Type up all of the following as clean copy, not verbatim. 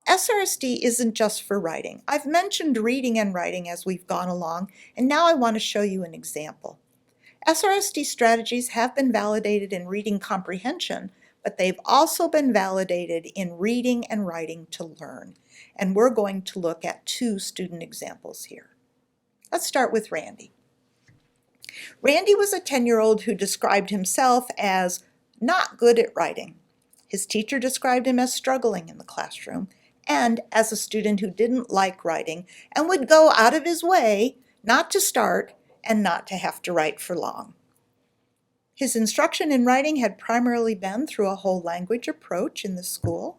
SRSD isn't just for writing. I've mentioned reading and writing as we've gone along, and now I want to show you an example. SRSD strategies have been validated in reading comprehension, but they've also been validated in reading and writing to learn. And we're going to look at two student examples here. Let's start with Randy. Randy was a 10-year-old who described himself as not good at writing. His teacher described him as struggling in the classroom and as a student who didn't like writing and would go out of his way not to start and not to have to write for long. His instruction in writing had primarily been through a whole language approach in the school.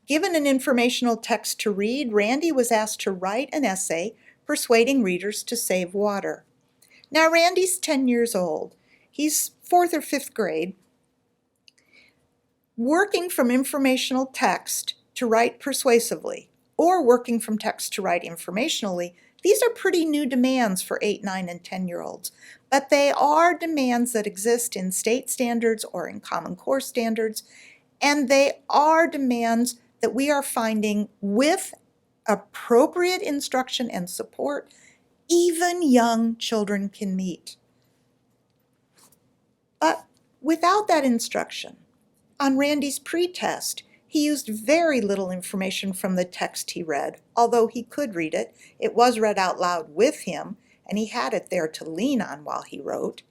Given an informational text to read, Randy was asked to write an essay persuading readers to save water. Now Randy's 10 years old. He's 4th or 5th grade. Working from informational text to write persuasively, or working from text to write informationally, these are pretty new demands for 8, 9, and 10-year-olds, but they are demands that exist in state standards or in Common Core standards, and they are demands that we are finding with appropriate instruction and support, even young children can meet. But without that instruction, on Randy's pre-test, he used very little information from the text he read. Although he could read it, it was read out loud with him, and he had it there to lean on while he wrote.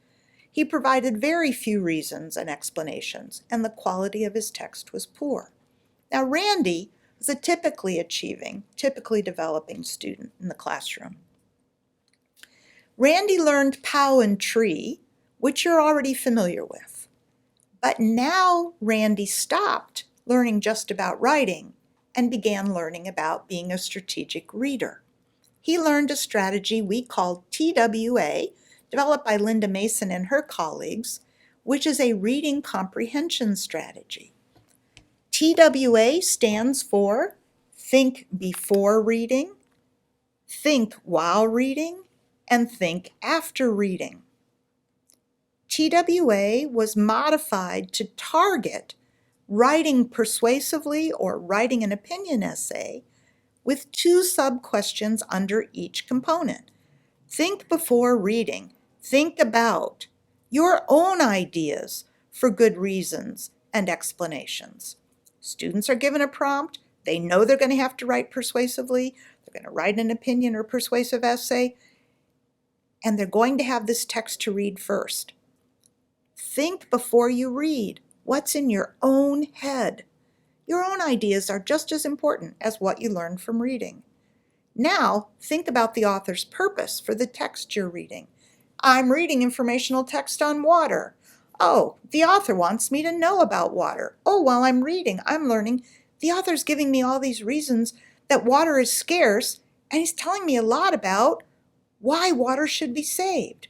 He provided very few reasons and explanations, and the quality of his text was poor. Now, Randy was a typically achieving, typically developing student in the classroom. Randy learned POW and tree, which you're already familiar with. But now Randy stopped learning just about writing and began learning about being a strategic reader. He learned a strategy we call TWA, developed by Linda Mason and her colleagues, which is a reading comprehension strategy. TWA stands for think before reading, think while reading, and think after reading. TWA was modified to target writing persuasively or writing an opinion essay with 2 sub-questions under each component. Think before reading. Think about your own ideas for good reasons and explanations. Students are given a prompt. They know they're going to have to write persuasively. They're going to write an opinion or persuasive essay, and they're going to have this text to read first. Think before you read. What's in your own head? Your own ideas are just as important as what you learned from reading. Now, think about the author's purpose for the text you're reading. I'm reading informational text on water. Oh, the author wants me to know about water. Oh, while I'm reading, I'm learning the author's giving me all these reasons that water is scarce, and he's telling me a lot about why water should be saved.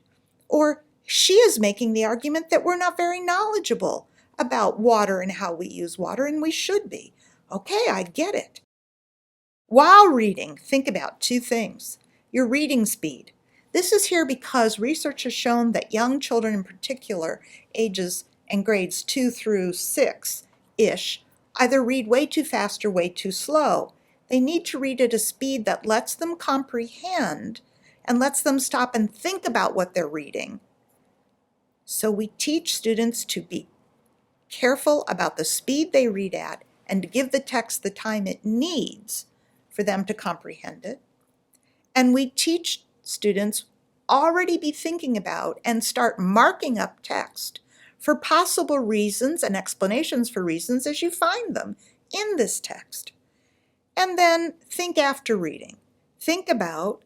Or she is making the argument that we're not very knowledgeable about water and how we use water, and we should be. Okay, I get it. While reading, think about 2 things. Your reading speed. This is here because research has shown that young children in particular, ages and grades 2 through 6-ish, either read way too fast or way too slow. They need to read at a speed that lets them comprehend and lets them stop and think about what they're reading. So we teach students to be careful about the speed they read at and to give the text the time it needs for them to comprehend it. And we teach students already be thinking about and start marking up text for possible reasons and explanations for reasons as you find them in this text. And then think after reading. Think about,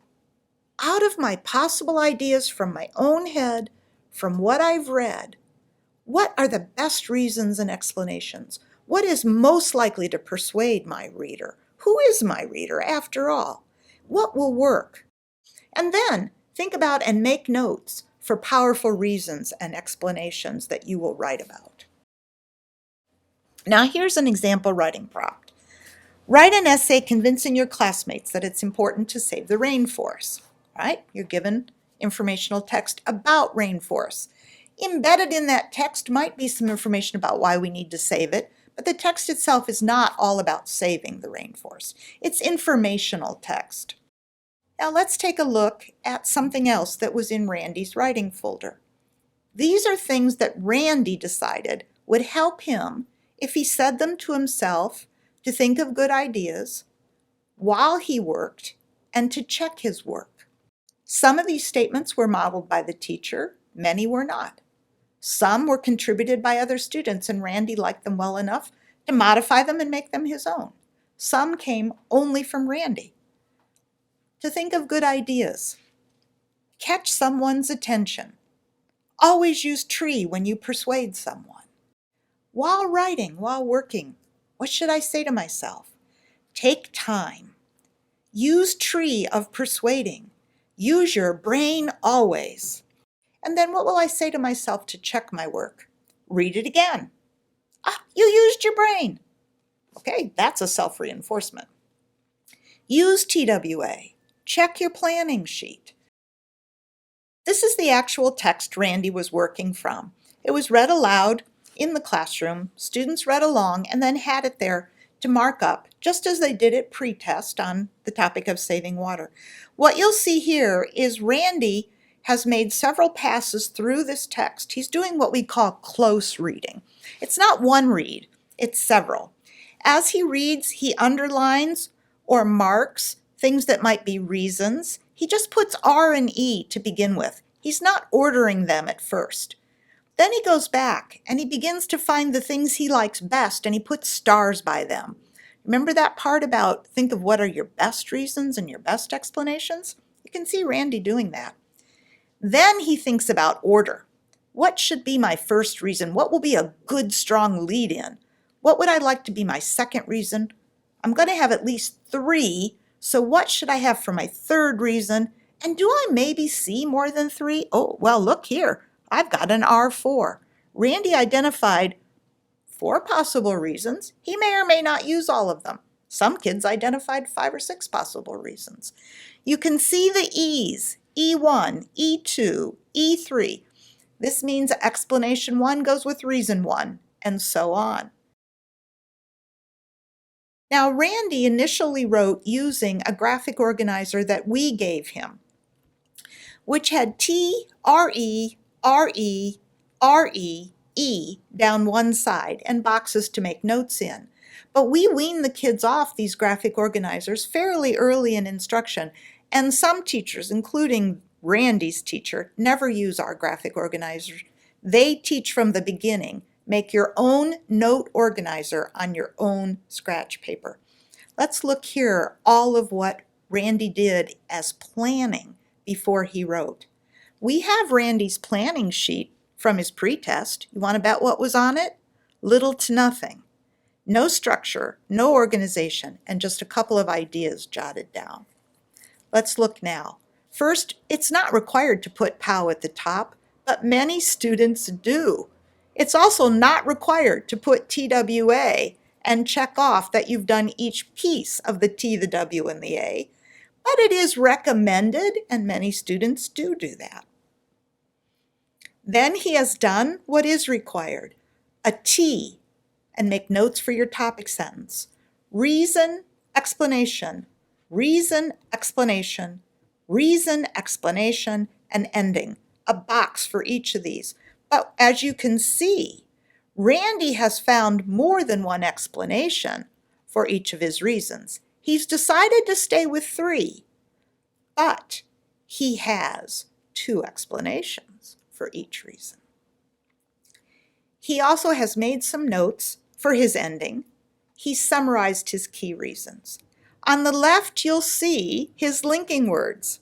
out of my possible ideas from my own head, from what I've read, what are the best reasons and explanations? What is most likely to persuade my reader? Who is my reader after all? What will work? And then think about and make notes for powerful reasons and explanations that you will write about. Now here's an example writing prompt. Write an essay convincing your classmates that it's important to save the rainforest. Right? You're given informational text about rainforests. Embedded in that text might be some information about why we need to save it, But the text itself is not all about saving the rainforest. It's informational text. Now let's take a look at something else that was in Randy's writing folder. These are things that Randy decided would help him if he said them to himself, to think of good ideas while he worked and to check his work. Some of these statements were modeled by the teacher, many were not. Some were contributed by other students, and Randy liked them well enough to modify them and make them his own. Some came only from Randy. To think of good ideas. Catch someone's attention. Always use tree when you persuade someone. While writing, while working, what should I say to myself? Take time. Use tree of persuading. Use your brain always. And then what will I say to myself to check my work? Read it again. Ah, you used your brain. Okay, that's a self-reinforcement. Use TWA. Check your planning sheet. This is the actual text Randy was working from. It was read aloud in the classroom. Students read along and then had it there to mark up, just as they did at pre-test on the topic of saving water. What you'll see here is Randy has made several passes through this text. He's doing what we call close reading. It's not one read, it's several. As he reads, he underlines or marks things that might be reasons. He just puts R and E to begin with. He's not ordering them at first. Then he goes back and he begins to find the things he likes best and he puts stars by them. Remember that part about think of what are your best reasons and your best explanations? You can see Randy doing that. Then he thinks about order. What should be my first reason? What will be a good, strong lead in? What would I like to be my second reason? I'm going to have at least 3, so what should I have for my third reason? And do I maybe see more than 3? Oh, well, look here. I've got an R4. Randy identified 4 possible reasons. He may or may not use all of them. Some kids identified 5 or 6 possible reasons. You can see the E's. E1, E2, E3. This means explanation 1 goes with reason 1, and so on. Now, Randy initially wrote using a graphic organizer that we gave him, which had T, R-E, R-E, R-E, E down one side, and boxes to make notes in. But we weaned the kids off these graphic organizers fairly early in instruction, and some teachers, including Randy's teacher, never use our graphic organizers. They teach from the beginning. Make your own note organizer on your own scratch paper. Let's look here, all of what Randy did as planning before he wrote. We have Randy's planning sheet from his pretest. You want to bet what was on it? Little to nothing. No structure, no organization, and just a couple of ideas jotted down. Let's look now. First, it's not required to put POW at the top, but many students do. It's also not required to put TWA and check off that you've done each piece of the T, the W, and the A, but it is recommended, and many students do that. Then he has done what is required, a T, and make notes for your topic sentence. Reason, explanation, reason, explanation, reason, explanation, and ending. A box for each of these. But as you can see, Randy has found more than one explanation for each of his reasons. He's decided to stay with 3, but he has 2 explanations for each reason. He also has made some notes for his ending. He summarized his key reasons. On the left, you'll see his linking words.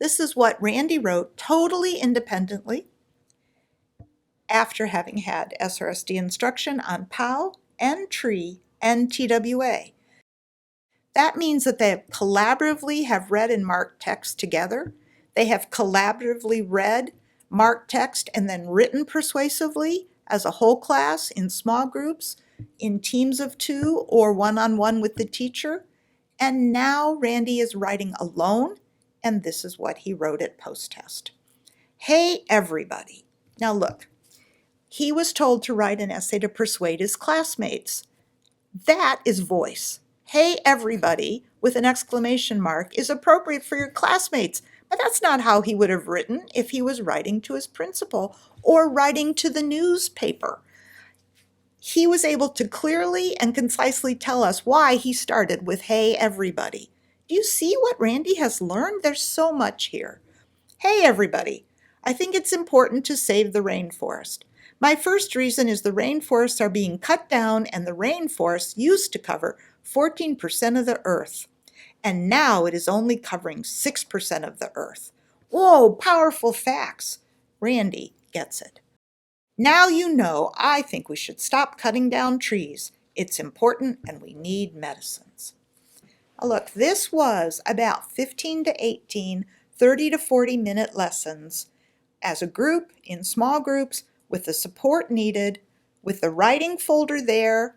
This is what Randy wrote totally independently after having had SRSD instruction on POW and tree and TWA. That means that they collaboratively have read and marked text together. They have collaboratively read, marked text, and then written persuasively as a whole class, in small groups, in teams of 2, or one-on-one with the teacher. And now Randy is writing alone, and this is what he wrote at post-test. Hey, everybody. Now look, He was told to write an essay to persuade his classmates. That is voice. Hey, everybody, with an exclamation mark, is appropriate for your classmates, but that's not how he would have written if he was writing to his principal or writing to the newspaper. He was able to clearly and concisely tell us why he started with, hey, everybody. Do you see what Randy has learned? There's so much here. Hey, everybody. I think it's important to save the rainforest. My first reason is the rainforests are being cut down, and the rainforest used to cover 14% of the earth. And now it is only covering 6% of the earth. Whoa, powerful facts. Randy gets it. Now you know I think we should stop cutting down trees. It's important and we need medicines. Now look, this was about 15 to 18, 30 to 40-minute lessons as a group, in small groups, with the support needed, with the writing folder there,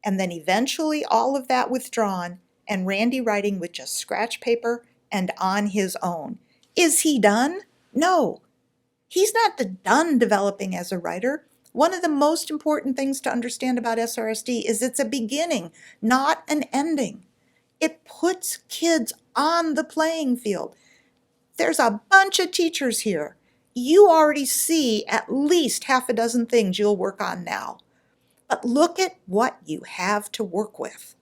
and then eventually all of that withdrawn, and Randy writing with just scratch paper and on his own. Is he done? No. He's not done developing as a writer. One of the most important things to understand about SRSD is it's a beginning, not an ending. It puts kids on the playing field. There's a bunch of teachers here. You already see at least half a dozen things you'll work on now. But look at what you have to work with.